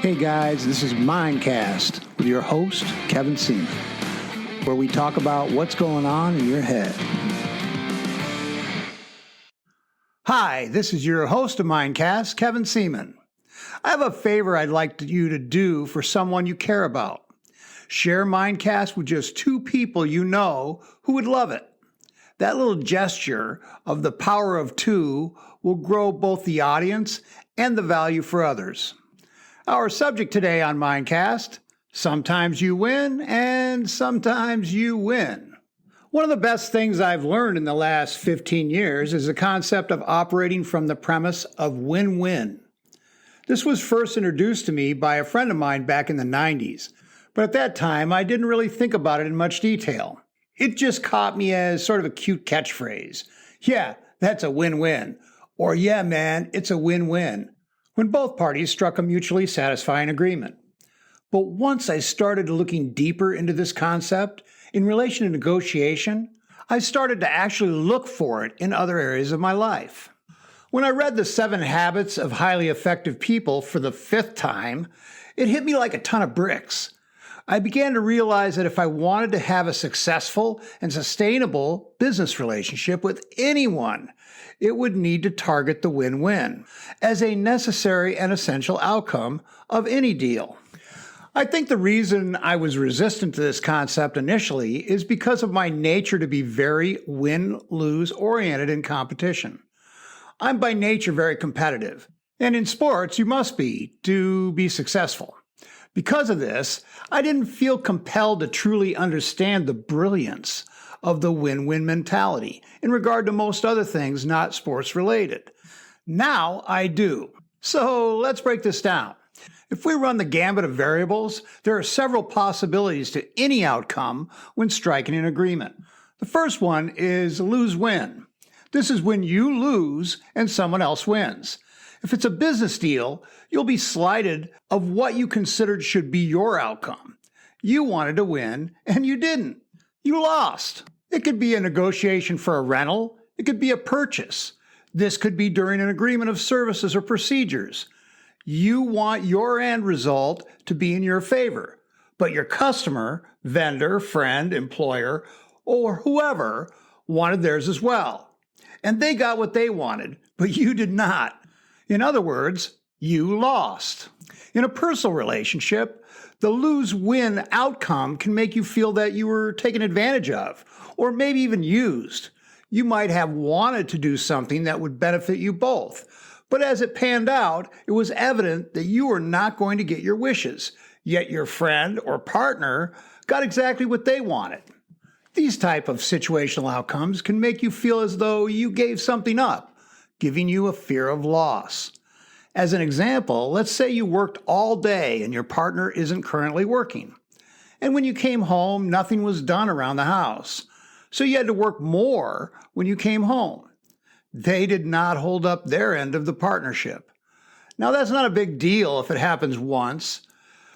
Hey guys, this is Mindcast with your host, Kevin Seaman, where we talk about what's going on in your head. Hi, this is your host of Mindcast, Kevin Seaman. I have a favor I'd like you to do for someone you care about. Share Mindcast with just 2 people you know who would love it. That little gesture of the power of 2 will grow both the audience and the value for others. Our subject today on Mindcast, sometimes you win and sometimes you win. One of the best things I've learned in the last 15 years is the concept of operating from the premise of win-win. This was first introduced to me by a friend of mine back in the 90s, but at that time I didn't really think about it in much detail. It just caught me as sort of a cute catchphrase. Yeah, that's a win-win. Or yeah, man, it's a win-win, when both parties struck a mutually satisfying agreement. But once I started looking deeper into this concept in relation to negotiation, I started to actually look for it in other areas of my life. When I read The 7 Habits of Highly Effective People for the 5th time, it hit me like a ton of bricks. I began to realize that if I wanted to have a successful and sustainable business relationship with anyone, it would need to target the win-win as a necessary and essential outcome of any deal. I think the reason I was resistant to this concept initially is because of my nature to be very win-lose oriented in competition. I'm by nature very competitive, and in sports you must be to be successful. Because of this, I didn't feel compelled to truly understand the brilliance of the win-win mentality in regard to most other things not sports related. Now I do. So let's break this down. If we run the gambit of variables, there are several possibilities to any outcome when striking an agreement. The first one is lose-win. This is when you lose and someone else wins. If it's a business deal, you'll be slighted of what you considered should be your outcome. You wanted to win, and you didn't. You lost. It could be a negotiation for a rental. It could be a purchase. This could be during an agreement of services or procedures. You want your end result to be in your favor, but your customer, vendor, friend, employer, or whoever wanted theirs as well. And they got what they wanted, but you did not. In other words, you lost. In a personal relationship, the lose-win outcome can make you feel that you were taken advantage of, or maybe even used. You might have wanted to do something that would benefit you both, but as it panned out, it was evident that you were not going to get your wishes, yet your friend or partner got exactly what they wanted. These type of situational outcomes can make you feel as though you gave something up, giving you a fear of loss. As an example, let's say you worked all day and your partner isn't currently working. And when you came home, nothing was done around the house. So you had to work more when you came home. They did not hold up their end of the partnership. Now, that's not a big deal if it happens once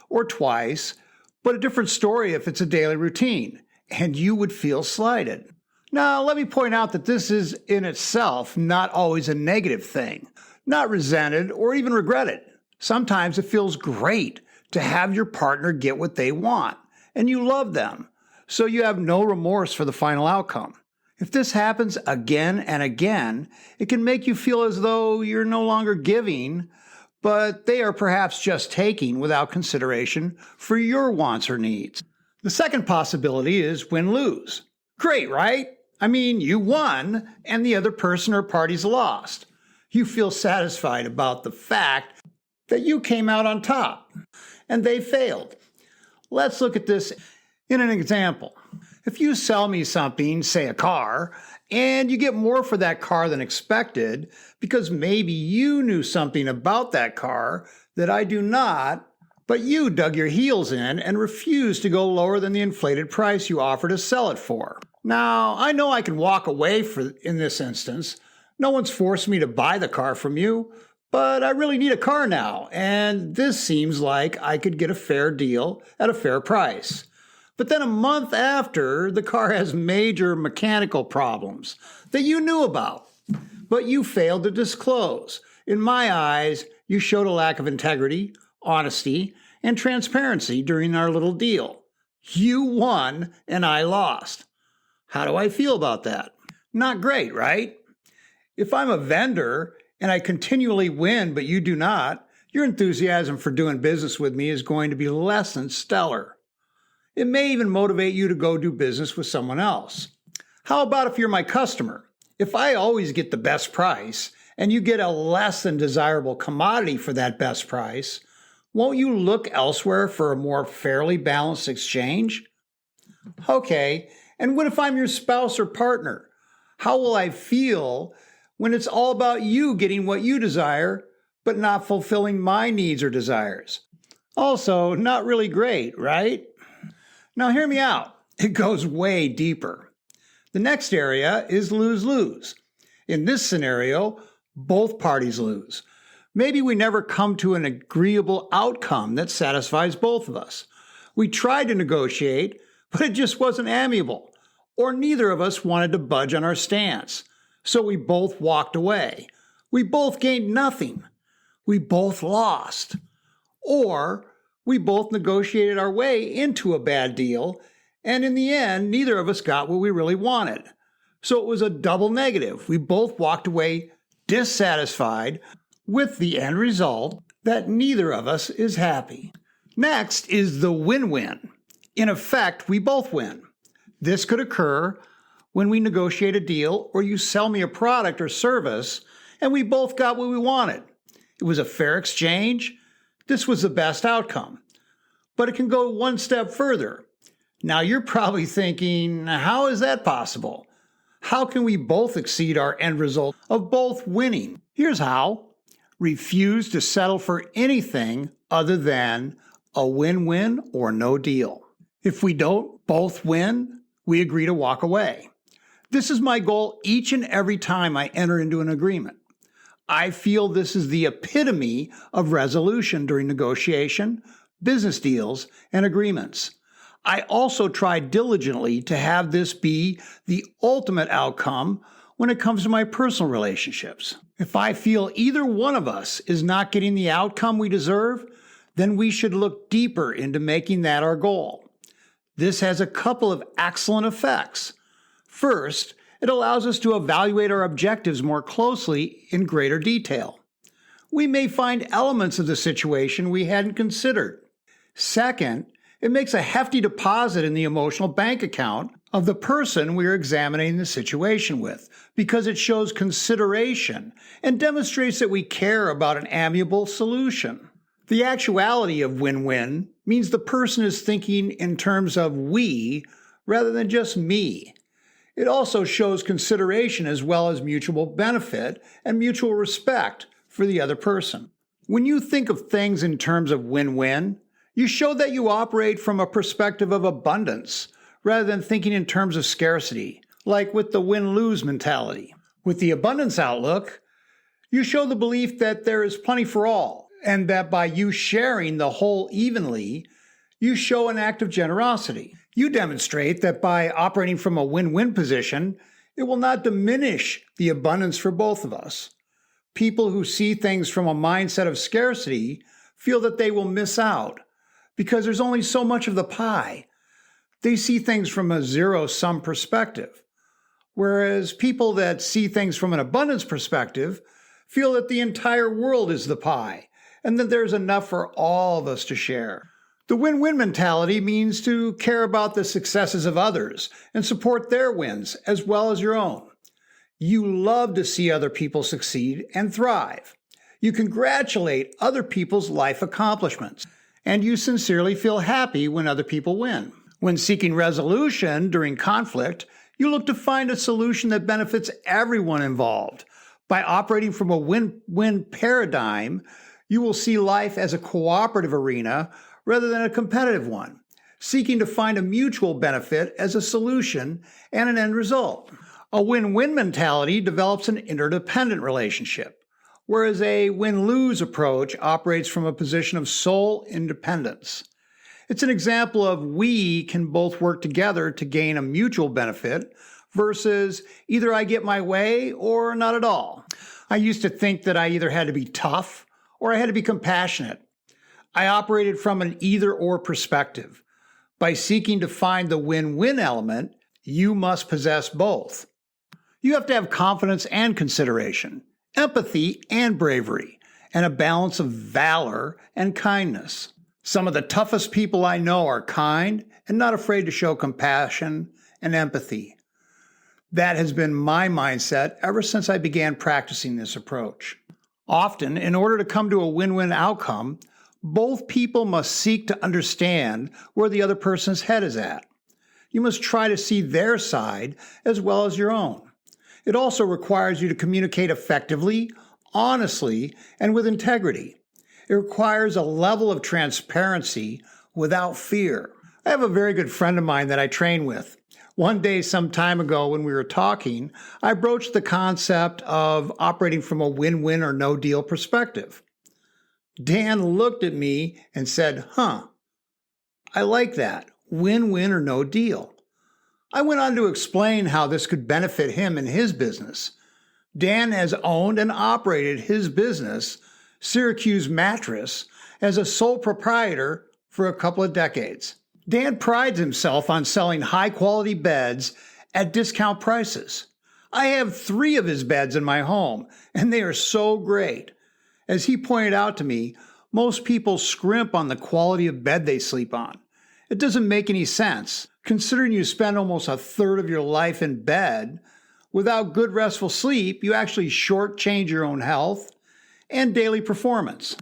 or twice, but a different story if it's a daily routine, and you would feel slighted. Now, let me point out that this is in itself not always a negative thing, not resented or even regretted. Sometimes it feels great to have your partner get what they want, and you love them, so you have no remorse for the final outcome. If this happens again and again, it can make you feel as though you're no longer giving, but they are perhaps just taking without consideration for your wants or needs. The second possibility is win-lose. Great, right? I mean, you won and the other person or party's lost. You feel satisfied about the fact that you came out on top and they failed. Let's look at this in an example. If you sell me something, say a car, and you get more for that car than expected because maybe you knew something about that car that I do not, but you dug your heels in and refused to go lower than the inflated price you offer to sell it for. Now, I know I can walk away in this instance. No one's forced me to buy the car from you, but I really need a car now, and this seems like I could get a fair deal at a fair price. But then a month after, the car has major mechanical problems that you knew about, but you failed to disclose. In my eyes, you showed a lack of integrity, honesty, and transparency during our little deal. You won and I lost. How do I feel about that? Not great, right? If I'm a vendor and I continually win but you do not, your enthusiasm for doing business with me is going to be less than stellar. It may even motivate you to go do business with someone else. How about if you're my customer? If I always get the best price and you get a less than desirable commodity for that best price, won't you look elsewhere for a more fairly balanced exchange? Okay, and what if I'm your spouse or partner? How will I feel when it's all about you getting what you desire, but not fulfilling my needs or desires? Also, not really great, right? Now hear me out. It goes way deeper. The next area is lose-lose. In this scenario, both parties lose. Maybe we never come to an agreeable outcome that satisfies both of us. We tried to negotiate, but it just wasn't amiable, or neither of us wanted to budge on our stance. So we both walked away. We both gained nothing. We both lost. Or we both negotiated our way into a bad deal, and in the end, neither of us got what we really wanted. So it was a double negative. We both walked away dissatisfied with the end result that neither of us is happy. Next is the win-win. In effect, we both win. This could occur when we negotiate a deal or you sell me a product or service and we both got what we wanted. It was a fair exchange. This was the best outcome. But it can go one step further. Now you're probably thinking, how is that possible? How can we both exceed our end result of both winning? Here's how. Refuse to settle for anything other than a win-win or no deal. If we don't both win, we agree to walk away. This is my goal each and every time I enter into an agreement. I feel this is the epitome of resolution during negotiation, business deals, and agreements. I also try diligently to have this be the ultimate outcome when it comes to my personal relationships. If I feel either one of us is not getting the outcome we deserve, then we should look deeper into making that our goal. This has a couple of excellent effects. First, it allows us to evaluate our objectives more closely in greater detail. We may find elements of the situation we hadn't considered. Second, it makes a hefty deposit in the emotional bank account of the person we are examining the situation with, because it shows consideration and demonstrates that we care about an amiable solution. The actuality of win-win means the person is thinking in terms of we rather than just me. It also shows consideration as well as mutual benefit and mutual respect for the other person. When you think of things in terms of win-win, you show that you operate from a perspective of abundance rather than thinking in terms of scarcity, like with the win-lose mentality. With the abundance outlook, you show the belief that there is plenty for all, and that by you sharing the whole evenly, you show an act of generosity. You demonstrate that by operating from a win-win position, it will not diminish the abundance for both of us. People who see things from a mindset of scarcity feel that they will miss out because there's only so much of the pie. They see things from a zero-sum perspective, whereas people that see things from an abundance perspective feel that the entire world is the pie and that there's enough for all of us to share. The win-win mentality means to care about the successes of others and support their wins as well as your own. You love to see other people succeed and thrive. You congratulate other people's life accomplishments, and you sincerely feel happy when other people win. When seeking resolution during conflict, you look to find a solution that benefits everyone involved. By operating from a win-win paradigm, you will see life as a cooperative arena rather than a competitive one, seeking to find a mutual benefit as a solution and an end result. A win-win mentality develops an interdependent relationship, whereas a win-lose approach operates from a position of sole independence. It's an example of we can both work together to gain a mutual benefit versus either I get my way or not at all. I used to think that I either had to be tough or I had to be compassionate. I operated from an either-or perspective. By seeking to find the win-win element, you must possess both. You have to have confidence and consideration, empathy and bravery, and a balance of valor and kindness. Some of the toughest people I know are kind and not afraid to show compassion and empathy. That has been my mindset ever since I began practicing this approach. Often, in order to come to a win-win outcome, both people must seek to understand where the other person's head is at. You must try to see their side as well as your own. It also requires you to communicate effectively, honestly, and with integrity. It requires a level of transparency without fear. I have a very good friend of mine that I train with. One day, some time ago, when we were talking, I broached the concept of operating from a win-win or no-deal perspective. Dan looked at me and said, I like that. Win-win or no deal. I went on to explain how this could benefit him in his business. Dan has owned and operated his business, Syracuse Mattress, as a sole proprietor for a couple of decades. Dan prides himself on selling high-quality beds at discount prices. I have 3 of his beds in my home, and they are so great. As he pointed out to me, most people scrimp on the quality of bed they sleep on. It doesn't make any sense, considering you spend almost a third of your life in bed. Without good restful sleep, you actually shortchange your own health and daily performance.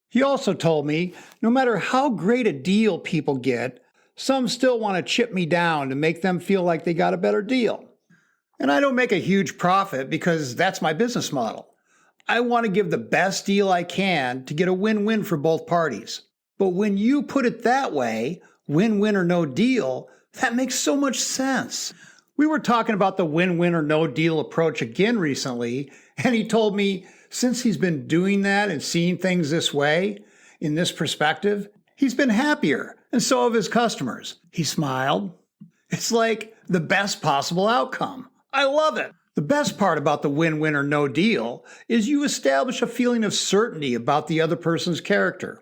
He also told me, no matter how great a deal people get, some still want to chip me down to make them feel like they got a better deal. And I don't make a huge profit because that's my business model. I want to give the best deal I can to get a win-win for both parties. But when you put it that way, win-win or no deal, that makes so much sense. We were talking about the win-win or no deal approach again recently, and he told me since he's been doing that and seeing things this way, in this perspective, he's been happier, and so have his customers. He smiled. It's like the best possible outcome. I love it. The best part about the win-win or no deal is you establish a feeling of certainty about the other person's character.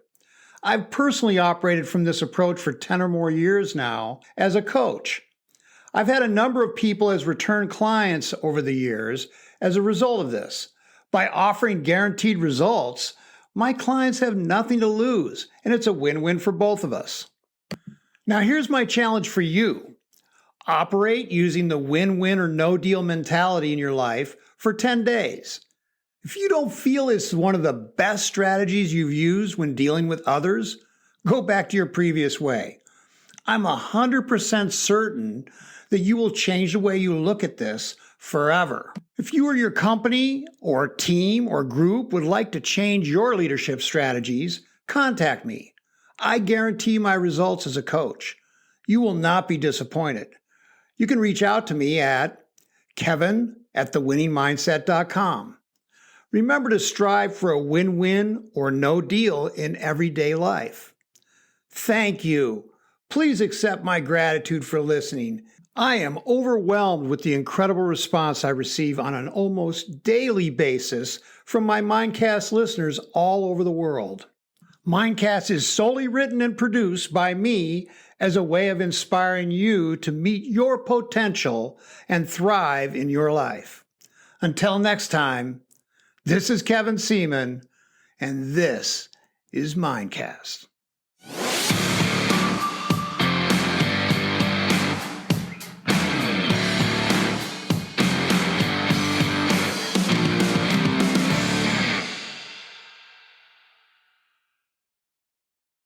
I've personally operated from this approach for 10 or more years now as a coach. I've had a number of people as return clients over the years as a result of this. By offering guaranteed results, my clients have nothing to lose, and it's a win-win for both of us. Now here's my challenge for you. Operate using the win-win or no-deal mentality in your life for 10 days. If you don't feel it's one of the best strategies you've used when dealing with others, go back to your previous way. I'm 100% certain that you will change the way you look at this forever. If you or your company or team or group would like to change your leadership strategies, contact me. I guarantee my results as a coach. You will not be disappointed. You can reach out to me at kevin@thewinningmindset.com. Remember to strive for a win-win or no deal in everyday life. Thank you. Please accept my gratitude for listening. I am overwhelmed with the incredible response I receive on an almost daily basis from my Mindcast listeners all over the world. Mindcast is solely written and produced by me as a way of inspiring you to meet your potential and thrive in your life. Until next time, this is Kevin Seaman, and this is Mindcast.